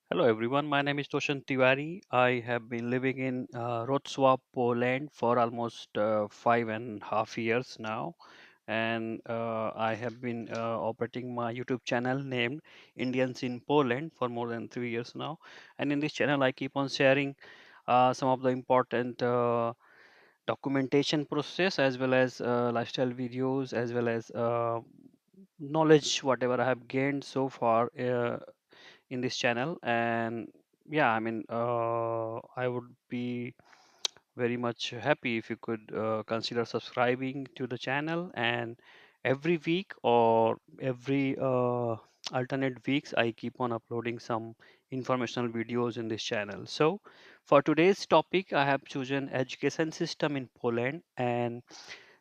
Hello everyone, my name is Toshan Tiwari. I have been living in Wrocław, Poland for almost 5.5 years now, and I have been operating my YouTube channel named Indians in Poland for more than 3 years now. And in this channel, I keep on sharing some of the important documentation process as well as lifestyle videos as well as knowledge whatever I have gained so far in this channel. And yeah, I would be very much happy if you could consider subscribing to the channel, and every week or every alternate weeks I keep on uploading some informational videos in this channel. So for today's topic I have chosen education system in Poland, and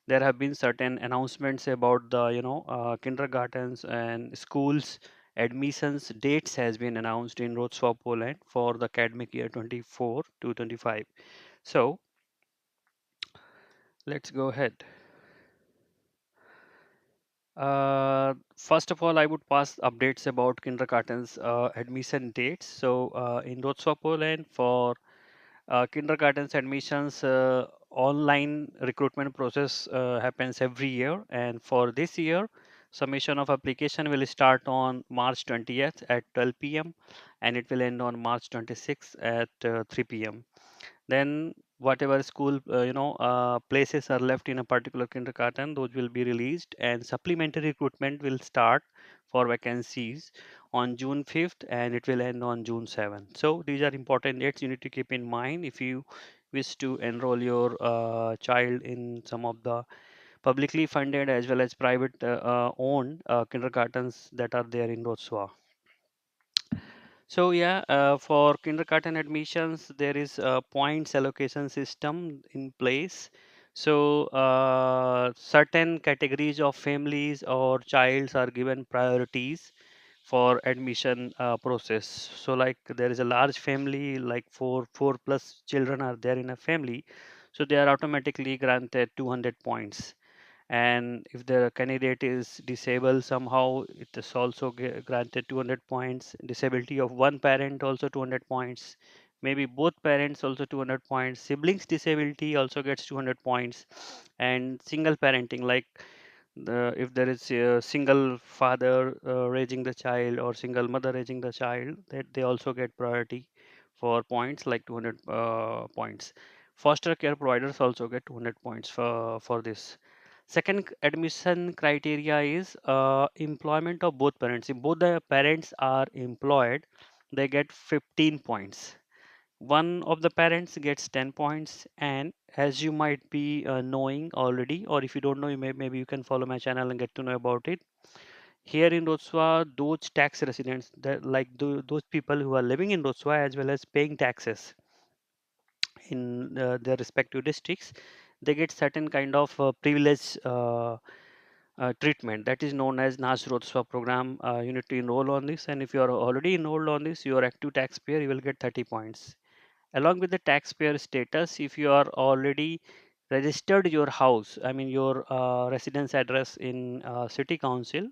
there have been certain announcements about the kindergartens and schools admissions dates has been announced in Wrocław, Poland for the academic year 24 to 25. So let's go ahead. First of all, I would pass updates about kindergarten's admission dates. So in Wrocław, Poland, for kindergarten's admissions, online recruitment process happens every year, and for this year, submission of application will start on March 20th at 12 p.m. and it will end on March 26th at 3 p.m. Then whatever school places are left in a particular kindergarten, those will be released, and supplementary recruitment will start for vacancies on June 5th and it will end on June 7th. So these are important dates you need to keep in mind if you wish to enroll your child in some of the publicly funded as well as private owned kindergartens that are there in Wrocław. So yeah, for kindergarten admissions, there is a points allocation system in place. So certain categories of families or childs are given priorities for admission process. So like there is a large family, like four plus children are there in a family, so they are automatically granted 200 points. And if the candidate is disabled somehow, it is also granted 200 points. Disability of one parent also 200 points, maybe both parents also 200 points. Siblings disability also gets 200 points. And single parenting, like if there is a single father raising the child or single mother raising the child, that they also get priority for points like 200 points. Foster care providers also get 200 points for this. Second admission criteria is employment of both parents. If both the parents are employed, they get 15 points. One of the parents gets 10 points. And as you might be knowing already, or if you don't know, maybe you can follow my channel and get to know about it. Here in Wrocław, those tax residents, that like those people who are living in Wrocław as well as paying taxes in their respective districts, they get certain kind of privilege treatment that is known as announced program. You need to enroll on this, and if you are already enrolled on this, you are active taxpayer, you will get 30 points. Along with the taxpayer status, if you are already registered your house, I mean your residence address in city council,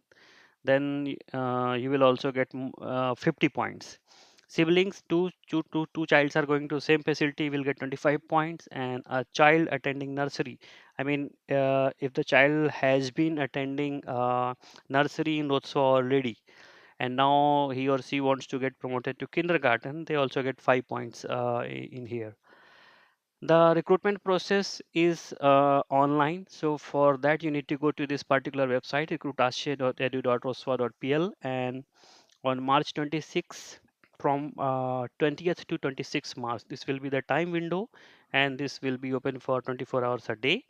then you will also get 50 points. Siblings, two childs are going to same facility will get 25 points. And a child attending nursery, I mean if the child has been attending nursery in Rotso already, and now he or she wants to get promoted to kindergarten, they also get 5 points in here. The recruitment process is online. So for that, you need to go to this particular website, recruitashe.edu.roswa.pl, and on March 26th, from 20th to 26th March, this will be the time window, and this will be open for 24 hours a day.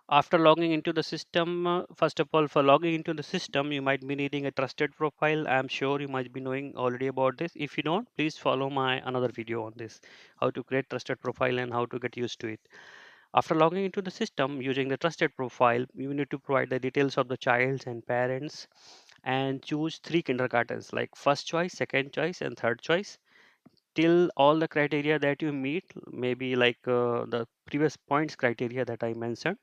After logging into the system, first of all, for logging into the system, you might be needing a trusted profile. I'm sure you might be knowing already about this. If you don't, please follow my another video on this, how to create trusted profile and how to get used to it. After logging into the system using the trusted profile, you need to provide the details of the child and parents and choose three kindergartens like first choice, second choice, and third choice. Till all the criteria that you meet, maybe like the previous points criteria that I mentioned,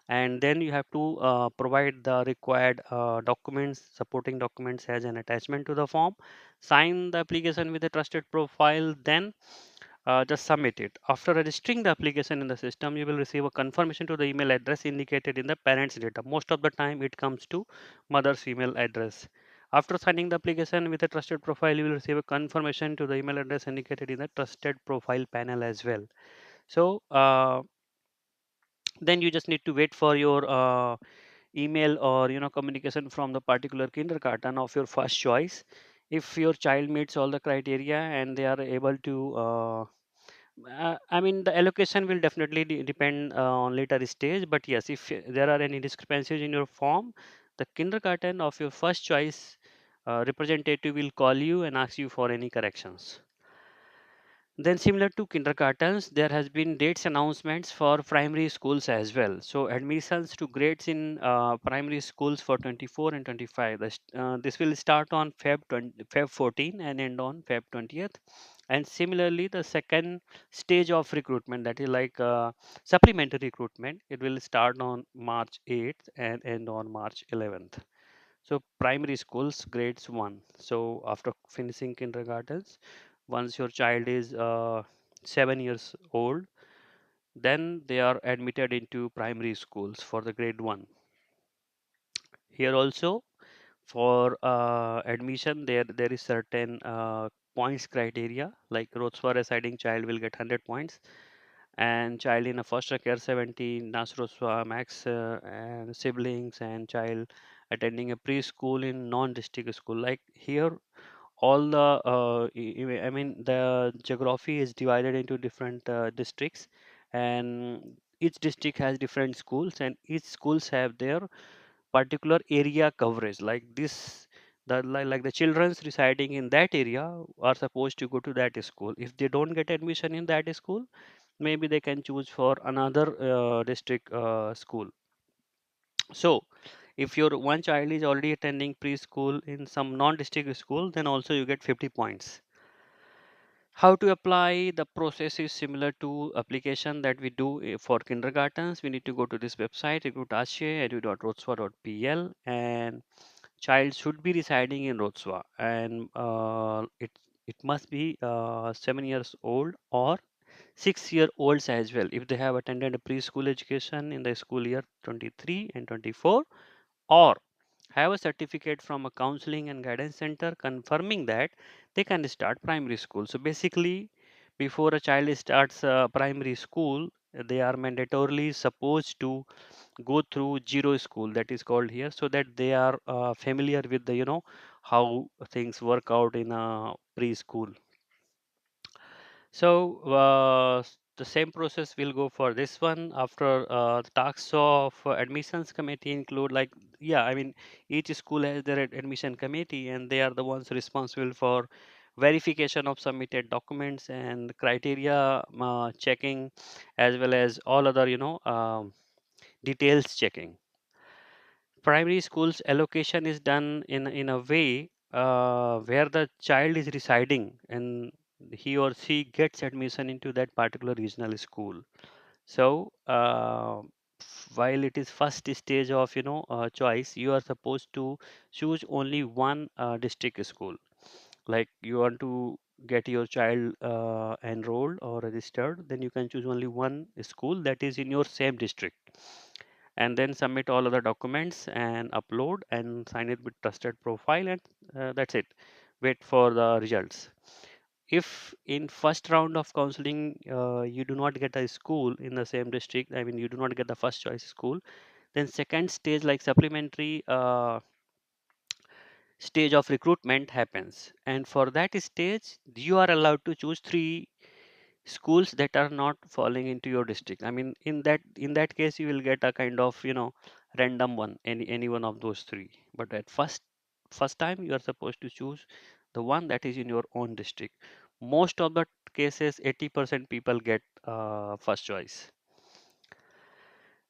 and then you have to provide the required documents, supporting documents as an attachment to the form, sign the application with a trusted profile, then just submit it. After registering the application in the system, you will receive a confirmation to the email address indicated in the parent's data. Most of the time it comes to mother's email address. After signing the application with a trusted profile, you will receive a confirmation to the email address indicated in the trusted profile panel as well. So then you just need to wait for your email or communication from the particular kindergarten of your first choice. If your child meets all the criteria and they are able to I mean, the allocation will definitely depend on later stage, but yes, if there are any discrepancies in your form, the kindergarten of your first choice representative will call you and ask you for any corrections. Then, similar to kindergartens, there has been dates announcements for primary schools as well. So, admissions to grades in primary schools for 24 and 25. This will start on Feb 14 and end on Feb 20th. And similarly, the second stage of recruitment, that is like supplementary recruitment, it will start on March 8th and end on March 11th. So primary schools, grades 1. So after finishing kindergartens, once your child is 7 years old, then they are admitted into primary schools for the grade 1. Here also, for admission, there is certain points criteria, like Rothswar residing child will get 100 points, and child in a foster care 70, Nasroswa max, and siblings, and child attending a preschool in non-district school. Like here, all the I mean, the geography is divided into different districts, and each district has different schools, and each schools have their particular area coverage. Like this, like the children's residing in that area are supposed to go to that school. If they don't get admission in that school, maybe they can choose for another district school. So if your one child is already attending preschool in some non-district school, then also you get 50 points. How to apply? The process is similar to application that we do for kindergartens. We need to go to this website, recruit.edu.rotswa.pl, and child should be residing in Rotswa, and it must be 7 years old or 6 year olds as well if they have attended a preschool education in the school year 23 and 24, or have a certificate from a counseling and guidance center confirming that they can start primary school. So basically, before a child starts primary school, they are mandatorily supposed to go through zero school, that is called here, so that they are familiar with the how things work out in a preschool. So the same process will go for this one. After the tasks of admissions committee include, like, yeah, I mean, each school has their admission committee, and they are the ones responsible for verification of submitted documents and criteria checking, as well as all other details checking. Primary schools allocation is done in a way where the child is residing and he or she gets admission into that particular regional school. So while it is first stage of choice, you are supposed to choose only one district school. Like you want to get your child enrolled or registered, then you can choose only one school that is in your same district, and then submit all other documents and upload and sign it with trusted profile, and that's it. Wait for the results. If in first round of counseling you do not get a school in the same district, I mean, you do not get the first choice school, then second stage, like supplementary stage of recruitment happens, and for that stage you are allowed to choose three schools that are not falling into your district. I mean, in that case you will get a kind of random one, any one of those three. But at first time you are supposed to choose the one that is in your own district. Most of the cases 80% people get first choice.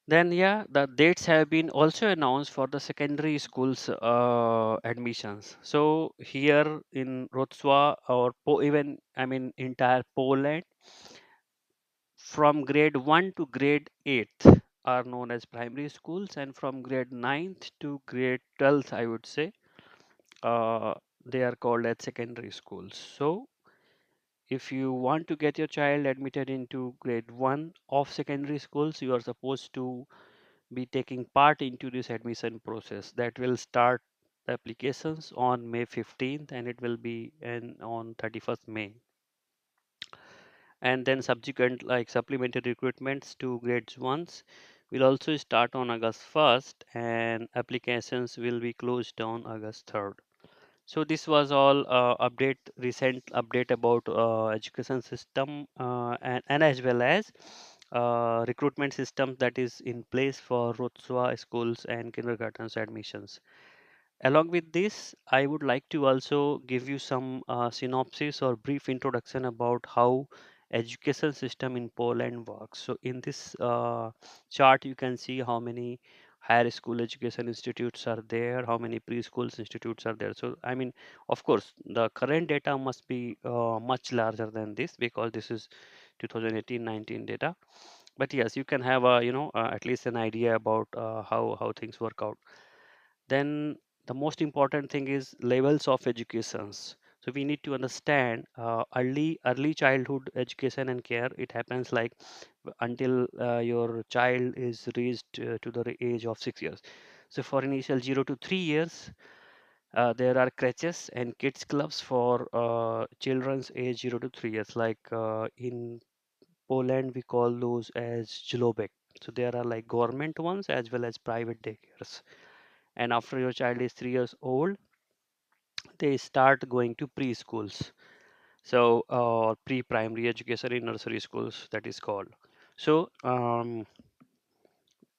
Then yeah, the dates have been also announced for the secondary schools admissions. So here in Wrocław, or even, I mean, entire Poland, from grade 1 to grade 8, are known as primary schools, and from grade ninth to grade 12th, I would say, uh, they are called as secondary schools. So if you want to get your child admitted into grade 1 of secondary schools, you are supposed to be taking part into this admission process that will start the applications on May 15th, and it will be on 31st May. And then subsequent like supplementary recruitments to grades 1s will also start on August 1st, and applications will be closed on August 3rd. So this was all recent update about education system, and as well as recruitment system that is in place for Rotswa schools and kindergartens admissions. Along with this, I would like to also give you some synopsis or brief introduction about how education system in Poland works. So in this chart, you can see how many higher school education institutes are there, how many preschools institutes are there. So I mean, of course, the current data must be much larger than this because this is 2018-19 data. But yes, you can have a at least an idea about how things work out. Then the most important thing is levels of educations. So we need to understand early childhood education and care. It happens like until your child is reached to the age of 6 years. So for initial 0 to 3 years, there are creches and kids clubs for children's age 0 to 3 years. Like in Poland, we call those as Jlobek. So there are like government ones as well as private daycares. And after your child is 3 years old, they start going to preschools. So pre-primary education in nursery schools, that is called. So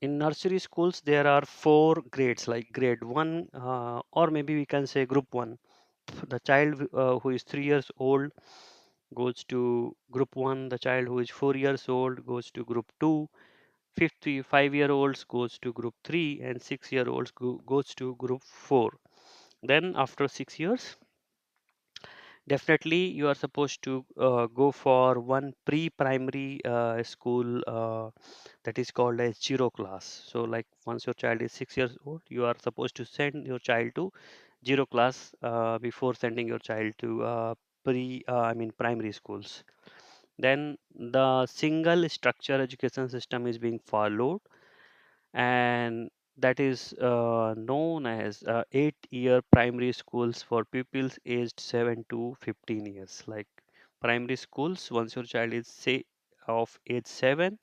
in nursery schools there are four grades, like grade 1, or maybe we can say group 1. The child who is 3 years old goes to group 1. The child who is 4 years old goes to group 2. 5 year olds goes to group 3, and 6 year olds goes to group 4. Then after 6 years, definitely you are supposed to go for one pre-primary school that is called as zero class. So like once your child is 6 years old, you are supposed to send your child to zero class before sending your child to I mean primary schools. Then the single structure education system is being followed, and that is known as 8-year primary schools for pupils aged 7 to 15 years. Like primary schools, once your child is say of age 7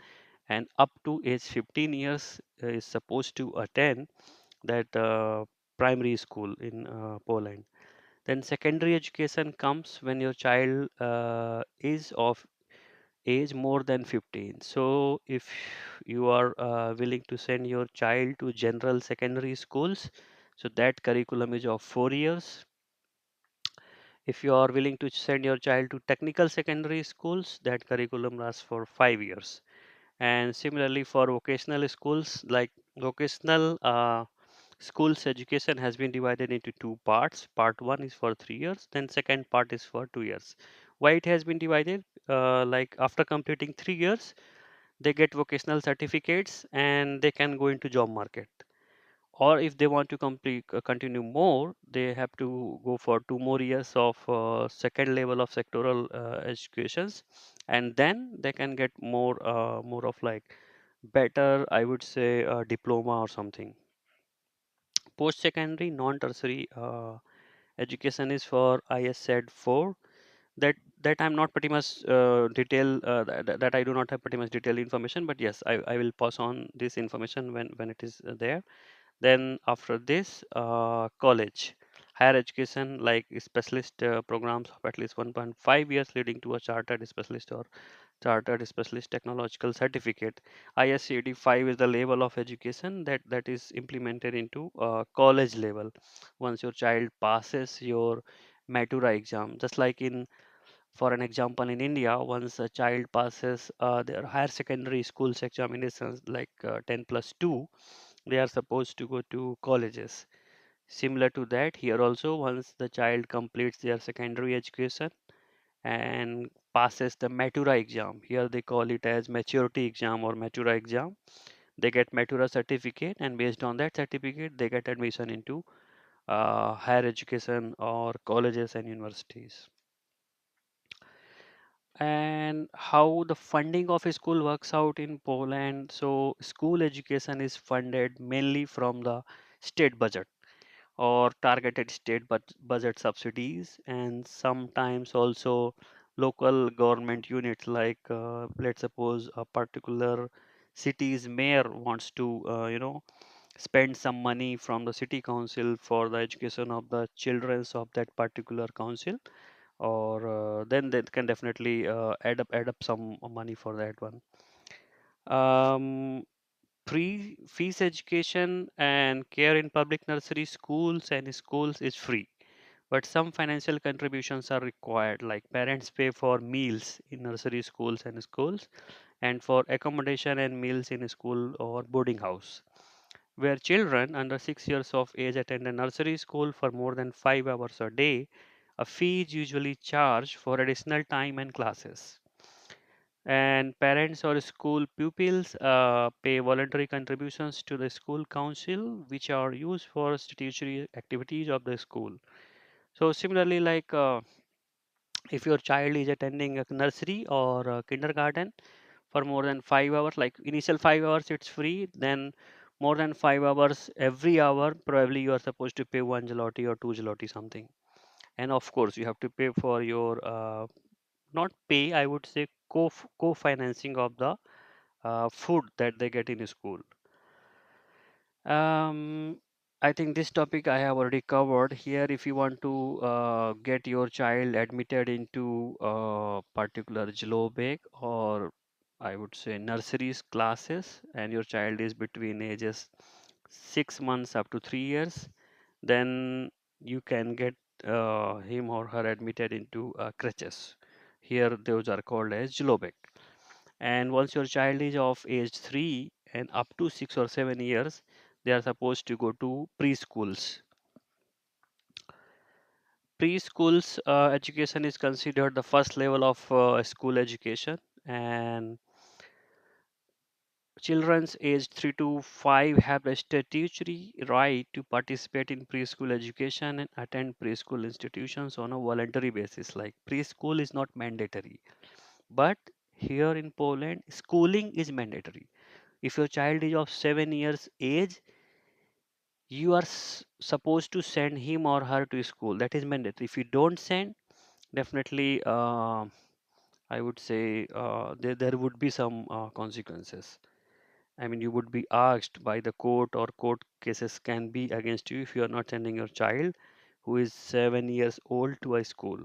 and up to age 15 years, is supposed to attend that primary school in Poland. Then secondary education comes when your child is of age more than 15. So if you are willing to send your child to general secondary schools, so that curriculum is of 4 years. If you are willing to send your child to technical secondary schools, that curriculum lasts for 5 years. And similarly for vocational schools, like vocational schools education has been divided into two parts. Part 1 is for 3 years, then second part is for 2 years. Why it has been divided? Like after completing 3 years, they get vocational certificates and they can go into job market. Or if they want to continue more, they have to go for 2 more years of second level of sectoral educations, and then they can get more of like better, I would say, diploma or something. Post secondary non tertiary education is for, I said, 4. That I'm not pretty much detail that I do not have pretty much detailed information, but yes, I will pass on this information when it is there. Then after this, college, higher education like specialist programs of at least 1.5 years leading to a chartered specialist or chartered specialist technological certificate. ISCD 5 is the level of education that is implemented into college level once your child passes your matura exam. Just like in, for an example, in India, once a child passes their higher secondary schools examinations like 10 plus 2, they are supposed to go to colleges. Similar to that, here also, once the child completes their secondary education and passes the matura exam, here they call it as maturity exam or matura exam, They get matura certificate, and based on that certificate they get admission into higher education or colleges and universities. And how the funding of a school works out in Poland. So school education is funded mainly from the state budget or targeted state budget subsidies, and sometimes also local government units, like let's suppose a particular city's mayor wants to spend some money from the city council for the education of the children of that particular council, or then they can definitely add up some money for that one. um, Free fees education and care in public nursery schools and schools is free, but some financial contributions are required, like parents pay for meals in nursery schools and schools, and for accommodation and meals in school or boarding house. Where children under 6 years of age attend a nursery school for more than 5 hours a day, a fee is usually charged for additional time and classes. And parents or school pupils pay voluntary contributions to the school council, which are used for statutory activities of the school. So similarly, like if your child is attending a nursery or a kindergarten for more than 5 hours, like initial 5 hours it's free, then more than 5 hours every hour, probably you are supposed to pay one zloty or two zloty something. And of course, you have to pay for your not pay, I would say co-financing of the food that they get in school. Um, I think this topic I have already covered here. If you want to get your child admitted into a particular Jlobek, or I would say nurseries classes, and your child is between ages 6 months up to 3 years, then you can get him or her admitted into crutches. Here, those are called as Jlobek. And once your child is of age 3 and up to 6 or 7 years, they are supposed to go to preschools. Preschools education is considered the first level of school education, and children's aged 3 to 5 have the statutory right to participate in preschool education and attend preschool institutions on a voluntary basis. Like preschool is not mandatory, but here in Poland, schooling is mandatory. If your child is of 7 years age, you are supposed to send him or her to school. That is mandatory. If you don't send, definitely, I would say there would be some consequences. I mean, you would be asked by the court, or court cases can be against you if you are not sending your child who is 7 years old to a school.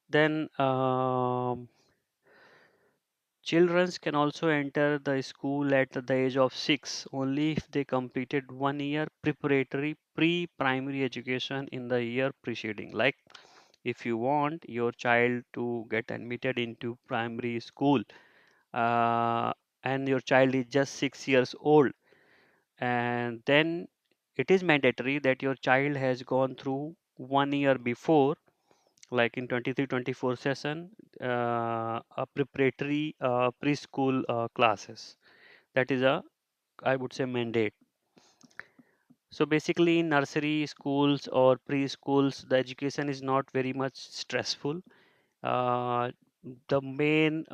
Then, children can also enter the school at the age of 6 only if they completed 1 year preparatory pre-primary education in the year preceding. Like if you want your child to get admitted into primary school, uh, and your child is just 6 years old, and then it is mandatory that your child has gone through 1 year before, like in 23-24 session, a preparatory preschool classes. That is a, I would say, mandate. So basically in nursery schools or preschools, the education is not very much stressful. uh, the main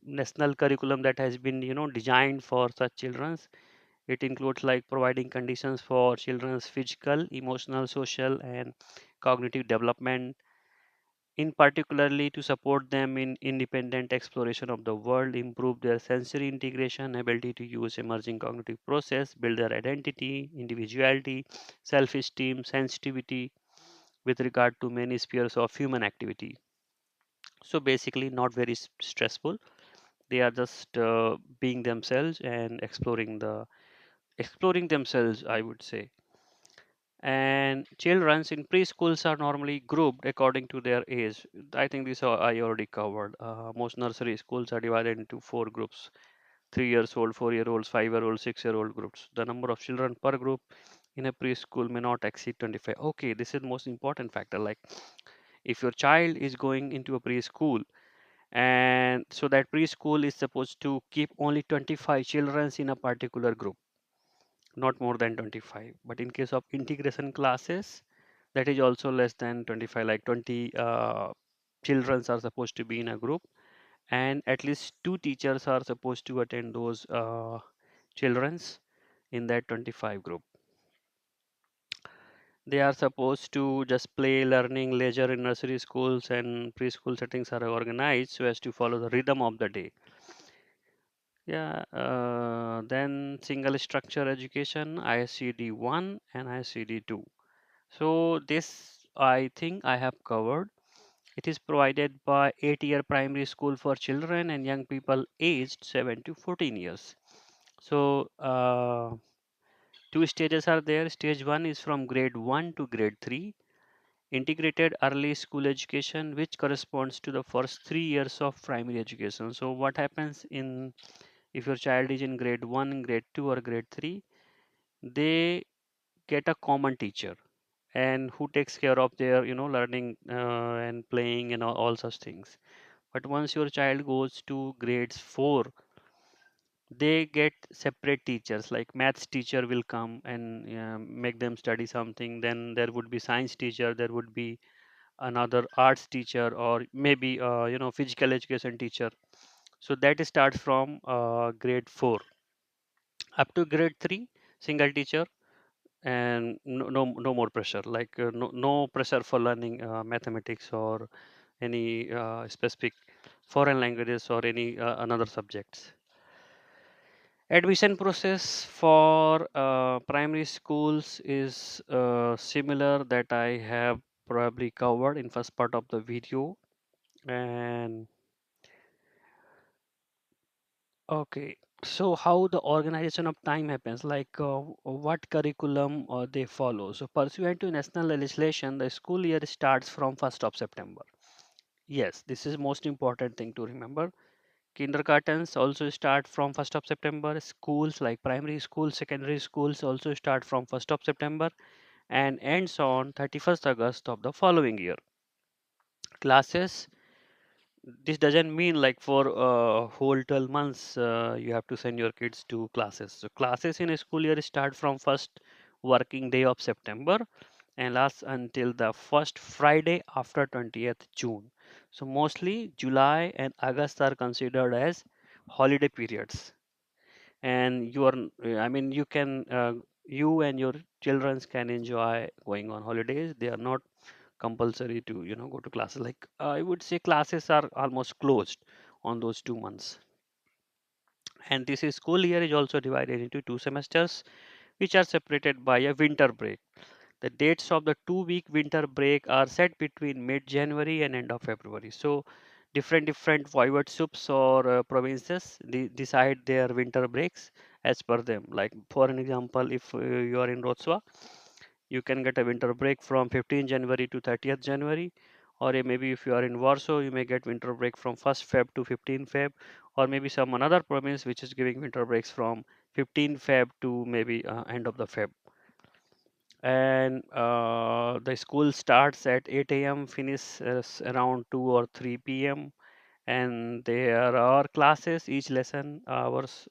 national curriculum that has been designed for such children's, it includes like providing conditions for children's physical, emotional, social, and cognitive development, in particularly to support them in independent exploration of the world, improve their sensory integration, ability to use emerging cognitive process, build their identity, individuality, self-esteem, sensitivity with regard to many spheres of human activity. So basically, not very stressful. They are just being themselves and exploring themselves, I would say. And children in preschools are normally grouped according to their age. I think this I already covered. Most nursery schools are divided into four groups: 3 years old, 4 year olds, 5 year old, 6 year old groups. The number of children per group in a preschool may not exceed 25. Okay, this is the most important factor. Like if your child is going into a preschool And so that preschool is supposed to keep only 25 children in a particular group, not more than 25. But in case of integration classes, that is also less than 25, like 20 children are supposed to be in a group, and at least two teachers are supposed to attend those children's in that 25 group. They are supposed to just play, learning, leisure in nursery schools and preschool settings are organized so as to follow the rhythm of the day. Yeah, then single structure education, ICD 1 and ICD 2. So this I think I have covered. It is provided by 8-year primary school for children and young people aged 7 to 14 years. So two stages are there. Stage 1 is from grade 1 to grade 3, integrated early school education, which corresponds to the first 3 years of primary education. So what happens in, if your child is in grade 1, grade 2 or grade 3, they get a common teacher and who takes care of their learning and playing and all such things. But once your child goes to grades 4, they get separate teachers, like maths teacher will come and make them study something. Then there would be science teacher, there would be another arts teacher, or maybe physical education teacher. So that starts from grade 4 up to grade 3, single teacher, and no more pressure, like no pressure for learning mathematics or any specific foreign languages or any another subjects. Admission process for primary schools is similar that I have probably covered in first part of the video. And okay, so how the organization of time happens, like what curriculum they follow. So pursuant to national legislation, the school year starts from 1st of September. Yes, this is most important thing to remember. Kindergartens also start from 1st of September. Schools like primary schools, secondary schools also start from 1st of September and ends on 31st August of the following year. Classes, this doesn't mean like for whole 12 months you have to send your kids to classes. So classes in a school year start from first working day of September and lasts until the first Friday after 20th June. So mostly July and August are considered as holiday periods, and you are I mean you can you and your children can enjoy going on holidays. They are not compulsory to go to classes. Like I would say classes are almost closed on those 2 months. And this is school year is also divided into two semesters, which are separated by a winter break. The dates of the 2 week winter break are set between mid January and end of February. So different voivodeships or provinces decide their winter breaks as per them. Like for an example, if you are in Rotswa, you can get a winter break from 15 January to 30th January. Or maybe if you are in Warsaw, you may get winter break from 1st Feb to 15 Feb. Or maybe some another province which is giving winter breaks from 15 Feb to maybe end of the Feb. And the school starts at 8 a.m., finish around 2 or 3 p.m. And there are classes, each lesson hours,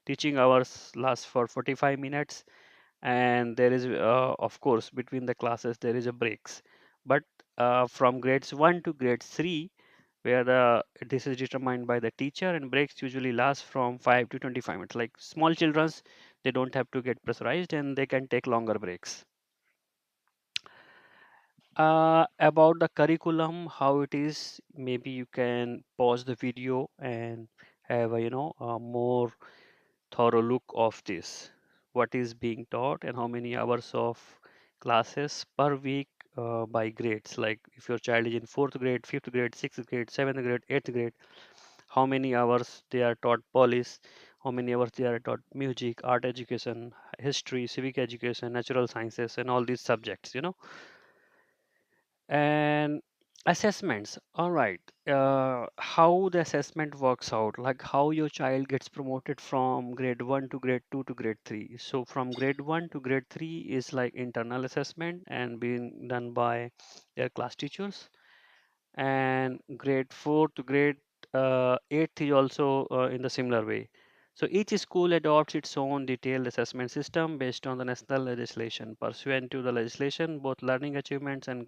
teaching hours last for 45 minutes. And there is of course between the classes there is a breaks. But from grades 1 to grade 3, where the this is determined by the teacher, and breaks usually last from 5 to 25 minutes. Like small children's, they don't have to get pressurized and they can take longer breaks. About the curriculum, how it is, maybe you can pause the video and have a a more thorough look of this, what is being taught and how many hours of classes per week by grades. Like if your child is in fourth grade, fifth grade, sixth grade, seventh grade, eighth grade, how many hours they are taught police, how many hours they are taught music, art education, history, civic education, natural sciences, and all these subjects. And assessments, all right. How the assessment works out, like how your child gets promoted from grade 1 to grade 2 to grade 3. So from grade 1 to grade 3 is like internal assessment and being done by their class teachers. and grade 4 to grade 8 is also in the similar way. So each school adopts its own detailed assessment system based on the national legislation. Pursuant to the legislation, both learning achievements and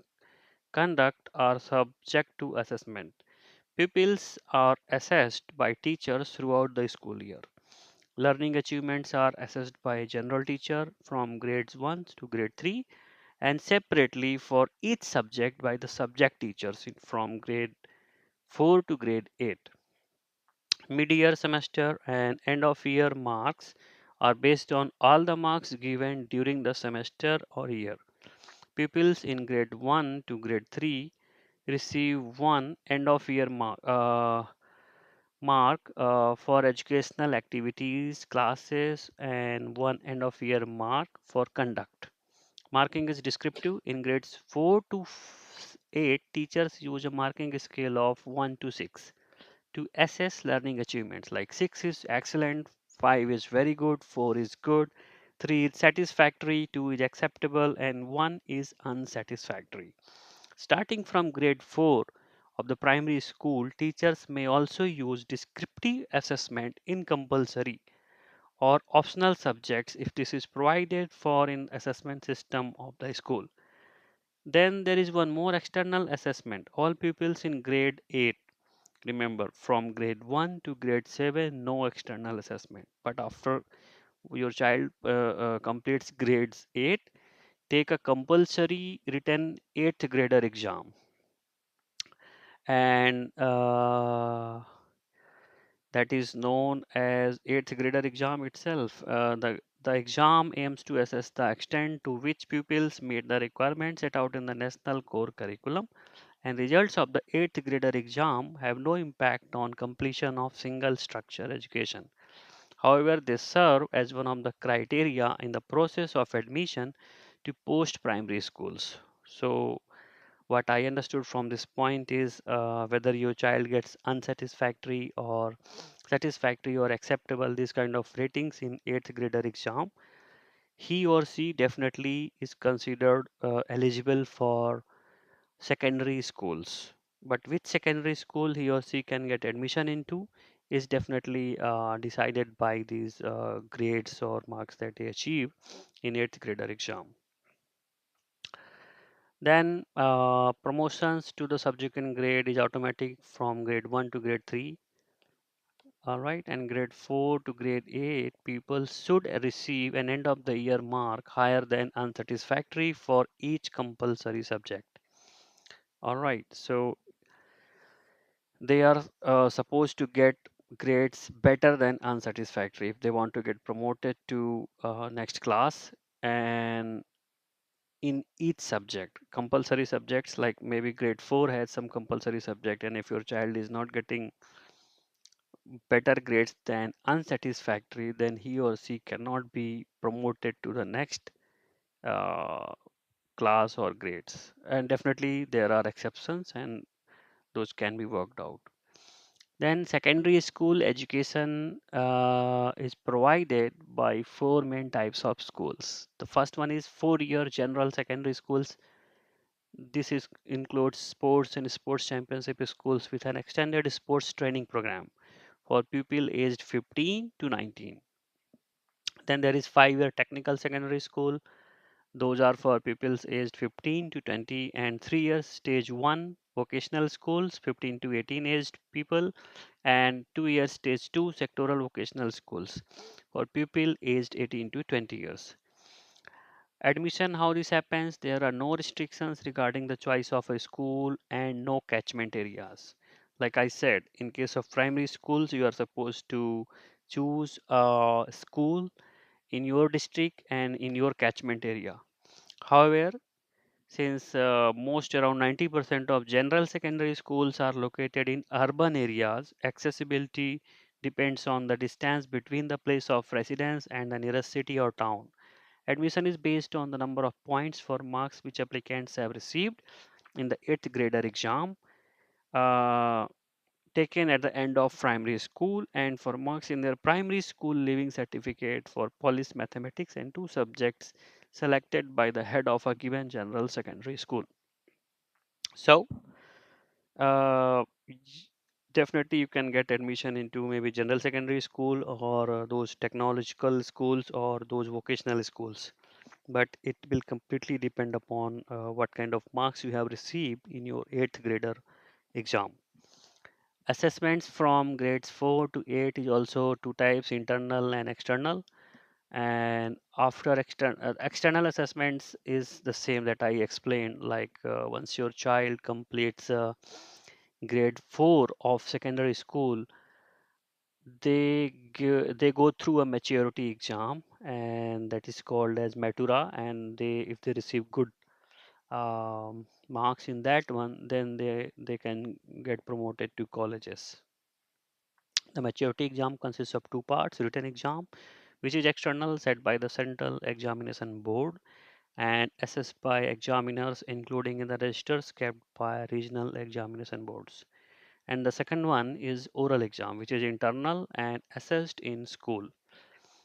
conduct are subject to assessment. Pupils are assessed by teachers throughout the school year. Learning achievements are assessed by a general teacher from grades 1 to grade 3 and separately for each subject by the subject teachers from grade 4 to grade 8. Mid-year, semester and end of year marks are based on all the marks given during the semester or year. Pupils in grade 1 to grade 3 receive one end of year mark for educational activities, classes, and one end of year mark for conduct. Marking is descriptive. In grades 4 to 8, teachers use a marking scale of 1 to 6 to assess learning achievements. Like 6 is excellent, 5 is very good, 4 is good, 3 is satisfactory, 2 is acceptable, and 1 is unsatisfactory. Starting from grade 4 of the primary school, teachers may also use descriptive assessment in compulsory or optional subjects if this is provided for in assessment system of the school. Then there is one more external assessment. All pupils in grade 8, remember from grade 1 to grade 7, no external assessment. But after your child completes grades 8, take a compulsory written 8th grader exam. And that is known as 8th grader exam itself. The exam aims to assess the extent to which pupils meet the requirements set out in the national core curriculum, and results of the 8th grader exam have no impact on completion of single structure education. However, they serve as one of the criteria in the process of admission to post primary schools. So what I understood from this point is whether your child gets unsatisfactory or satisfactory or acceptable, this kind of ratings in 8th grader exam, he or she definitely is considered eligible for secondary schools. But which secondary school he or she can get admission into is definitely decided by these grades or marks that they achieve in 8th grader exam. Then promotions to the subsequent grade is automatic from grade 1 to grade 3. All right, and grade 4 to grade 8, people should receive an end of the year mark higher than unsatisfactory for each compulsory subject. All right, so they are supposed to get grades better than unsatisfactory if they want to get promoted to next class, and in each subject compulsory subjects, like maybe grade 4 has some compulsory subject, and if your child is not getting better grades than unsatisfactory, then he or she cannot be promoted to the next uh, class or grades. And definitely there are exceptions, and those can be worked out. Then secondary school education is provided by four main types of schools. The first one is 4-year general secondary schools. This is includes sports and sports championship schools with an extended sports training program for pupil aged 15 to 19. Then there is 5-year technical secondary school. Those are for pupils aged 15 to 20, and 3 years stage 1 vocational schools 15 to 18 aged people, and 2 years stage 2 sectoral vocational schools for pupil aged 18 to 20 years. Admission, how this happens, there are no restrictions regarding the choice of a school and no catchment areas. Like I said, in case of primary schools, you are supposed to choose a school in your district and in your catchment area. However, since most around 90% of general secondary schools are located in urban areas, accessibility depends on the distance between the place of residence and the nearest city or town. Admission is based on the number of points for marks which applicants have received in the 8th grader exam uh, taken at the end of primary school, and for marks in their primary school leaving certificate for police mathematics and two subjects selected by the head of a given general secondary school. So Y- Definitely you can get admission into maybe general secondary school or those technological schools or those vocational schools, but it will completely depend upon what kind of marks you have received in your 8th grader exam. Assessments from grades 4 to 8 is also two types, internal and external. And after external assessments is the same that I explained, like once your child completes grade 4 of secondary school, they go through a maturity exam, and that is called as matura, and they, if they receive good marks in that one, then they can get promoted to colleges. The maturity exam consists of two parts: written exam, which is external, set by the Central Examination Board and assessed by examiners, including in the registers kept by regional examination boards. And the second one is oral exam, which is internal and assessed in school.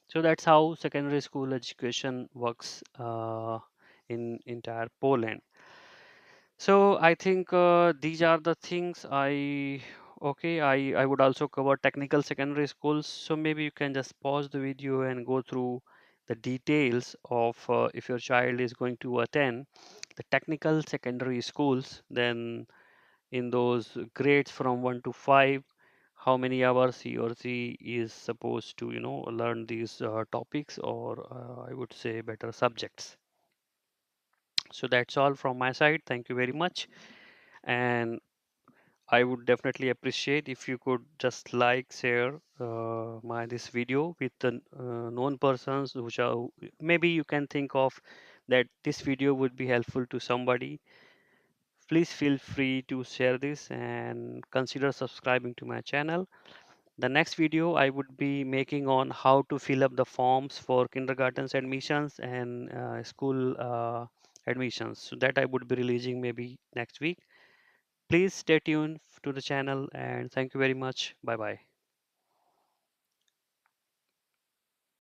So that's how secondary school education works in entire Poland. So I think these are the things I would also cover technical secondary schools. So maybe you can just pause the video and go through the details of if your child is going to attend the technical secondary schools, then in those grades from 1 to 5, how many hours he or she is supposed to, learn these topics, or I would say better subjects. So that's all from my side. Thank you very much. And I would definitely appreciate if you could just like, share my this video with the known persons which are, maybe you can think of that this video would be helpful to somebody. Please feel free to share this and consider subscribing to my channel. The next video I would be making on how to fill up the forms for kindergartens admissions and school admissions. So that I would be releasing maybe next week. Please stay tuned to the channel, and thank you very much. Bye bye.